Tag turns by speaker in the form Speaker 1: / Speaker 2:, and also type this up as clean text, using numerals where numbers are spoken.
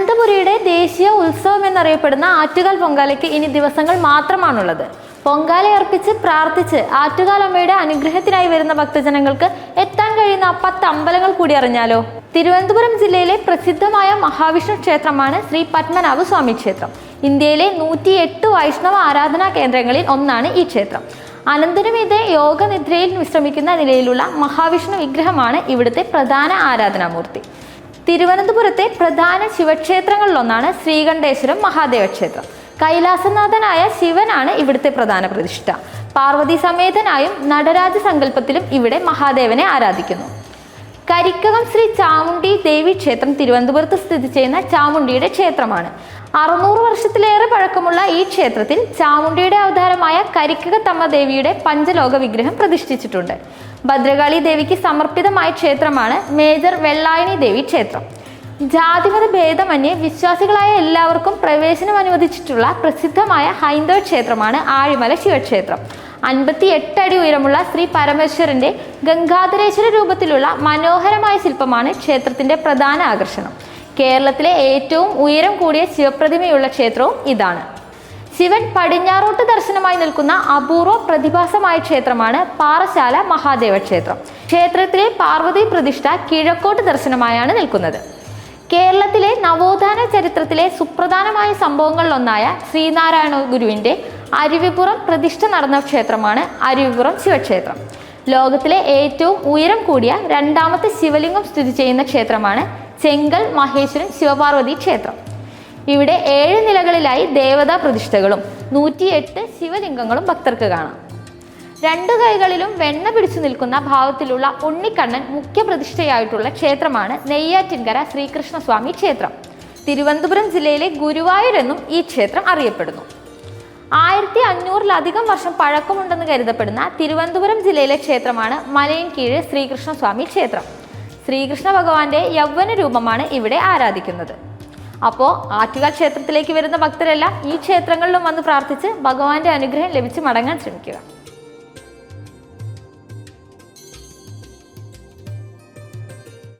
Speaker 1: അനന്തപുരിയുടെ ദേശീയ ഉത്സവം എന്നറിയപ്പെടുന്ന ആറ്റുകാൽ പൊങ്കാലയ്ക്ക് ഇനി ദിവസങ്ങൾ മാത്രമാണുള്ളത്. പൊങ്കാലയർപ്പിച്ച് പ്രാർത്ഥിച്ച് ആറ്റുകാൽ അമ്മയുടെ അനുഗ്രഹത്തിനായി വരുന്ന ഭക്തജനങ്ങൾക്ക് എത്താൻ കഴിയുന്ന 10 അമ്പലങ്ങൾ കൂടി അറിഞ്ഞാലോ? തിരുവനന്തപുരം ജില്ലയിലെ പ്രസിദ്ധമായ മഹാവിഷ്ണു ക്ഷേത്രമാണ് ശ്രീ പത്മനാഭ സ്വാമി ക്ഷേത്രം. ഇന്ത്യയിലെ 108 വൈഷ്ണവ ആരാധനാ കേന്ദ്രങ്ങളിൽ ഒന്നാണ് ഈ ക്ഷേത്രം. അനന്തരമീതെ യോഗനിദ്രയിൽ വിശ്രമിക്കുന്ന നിലയിലുള്ള മഹാവിഷ്ണു വിഗ്രഹമാണ് ഇവിടുത്തെ പ്രധാന ആരാധനാമൂർത്തി. തിരുവനന്തപുരത്തെ പ്രധാന ശിവക്ഷേത്രങ്ങളിലൊന്നാണ് ശ്രീകണ്ഠേശ്വരം മഹാദേവ ക്ഷേത്രം. കൈലാസനാഥനായ ശിവനാണ് ഇവിടുത്തെ പ്രധാന പ്രതിഷ്ഠ. പാർവതി സമേതനായും നടരാജ സങ്കല്പത്തിലും ഇവിടെ മഹാദേവനെ ആരാധിക്കുന്നു. കരിക്കകം ശ്രീ ചാമുണ്ഡി ദേവി ക്ഷേത്രം തിരുവനന്തപുരത്ത് സ്ഥിതി ചെയ്യുന്ന ചാമുണ്ഡിയുടെ ക്ഷേത്രമാണ്. 600 വർഷത്തിലേറെ പഴക്കമുള്ള ഈ ക്ഷേത്രത്തിൽ ചാമുണ്ഡിയുടെ അവതാരമായ കരിക്കകത്തമ്മ ദേവിയുടെ പഞ്ചലോക വിഗ്രഹം പ്രതിഷ്ഠിച്ചിട്ടുണ്ട്. ഭദ്രകാളി ദേവിക്ക് സമർപ്പിതമായ ക്ഷേത്രമാണ് മേജർ വെള്ളായണി ദേവി ക്ഷേത്രം. ജാതിമത ഭേദമന്യേ വിശ്വാസികളായ എല്ലാവർക്കും പ്രവേശനം അനുവദിച്ചിട്ടുള്ള പ്രസിദ്ധമായ ഹൈന്ദവ ക്ഷേത്രമാണ് ആഴിമല ശിവക്ഷേത്രം. 58 അടി ഉയരമുള്ള ശ്രീ പരമേശ്വരന്റെ ഗംഗാധരേശ്വര രൂപത്തിലുള്ള മനോഹരമായ ശില്പമാണ് ക്ഷേത്രത്തിന്റെ പ്രധാന ആകർഷണം. കേരളത്തിലെ ഏറ്റവും ഉയരം കൂടിയ ശിവപ്രതിമയുള്ള ക്ഷേത്രവും ഇതാണ്. ശിവൻ പടിഞ്ഞാറോട്ട് ദർശനമായി നിൽക്കുന്ന അപൂർവ പ്രതിഭാസമായ ക്ഷേത്രമാണ് പാറശാല മഹാദേവ ക്ഷേത്രം. ക്ഷേത്രത്തിലെ പാർവതി പ്രതിഷ്ഠ കിഴക്കോട്ട് ദർശനമായാണ് നിൽക്കുന്നത്. കേരളത്തിലെ നവോത്ഥാന ചരിത്രത്തിലെ സുപ്രധാനമായ സംഭവങ്ങളിലൊന്നായ ശ്രീനാരായണ ഗുരുവിന്റെ അരുവിപ്പുറം പ്രതിഷ്ഠ നടന്ന ക്ഷേത്രമാണ് അരുവിപ്പുറം ശിവക്ഷേത്രം. ലോകത്തിലെ ഏറ്റവും ഉയരം കൂടിയ 2ാമത്തെ ശിവലിംഗം സ്ഥിതി ചെയ്യുന്ന ക്ഷേത്രമാണ് ചെങ്കൽ മഹേശ്വരൻ ശിവപാർവതി ക്ഷേത്രം. ഇവിടെ 7 നിലകളിലായി ദേവതാ പ്രതിഷ്ഠകളും 108 ശിവലിംഗങ്ങളും ഭക്തർക്ക് കാണാം. 2 കൈകളിലും വെണ്ണ പിടിച്ചു നിൽക്കുന്ന ഭാവത്തിലുള്ള ഉണ്ണിക്കണ്ണൻ മുഖ്യ പ്രതിഷ്ഠയായിട്ടുള്ള ക്ഷേത്രമാണ് നെയ്യാറ്റിൻകര ശ്രീകൃഷ്ണസ്വാമി ക്ഷേത്രം. തിരുവനന്തപുരം ജില്ലയിലെ ഗുരുവായൂർ എന്നും ഈ ക്ഷേത്രം അറിയപ്പെടുന്നു. 1500-ലധികം വർഷം പഴക്കമുണ്ടെന്ന് കരുതപ്പെടുന്ന തിരുവനന്തപുരം ജില്ലയിലെ ക്ഷേത്രമാണ് മലയൻകീഴ് ശ്രീകൃഷ്ണസ്വാമി ക്ഷേത്രം. ശ്രീകൃഷ്ണ ഭഗവാന്റെ യൗവന രൂപമാണ് ഇവിടെ ആരാധിക്കുന്നത്. അപ്പോൾ ആറ്റുകാൽ ക്ഷേത്രത്തിലേക്ക് വരുന്ന ഭക്തരെല്ലാം ഈ ക്ഷേത്രങ്ങളിലും വന്ന് പ്രാർത്ഥിച്ച് ഭഗവാന്റെ അനുഗ്രഹം ലഭിച്ച് മടങ്ങാൻ ശ്രമിക്കുക.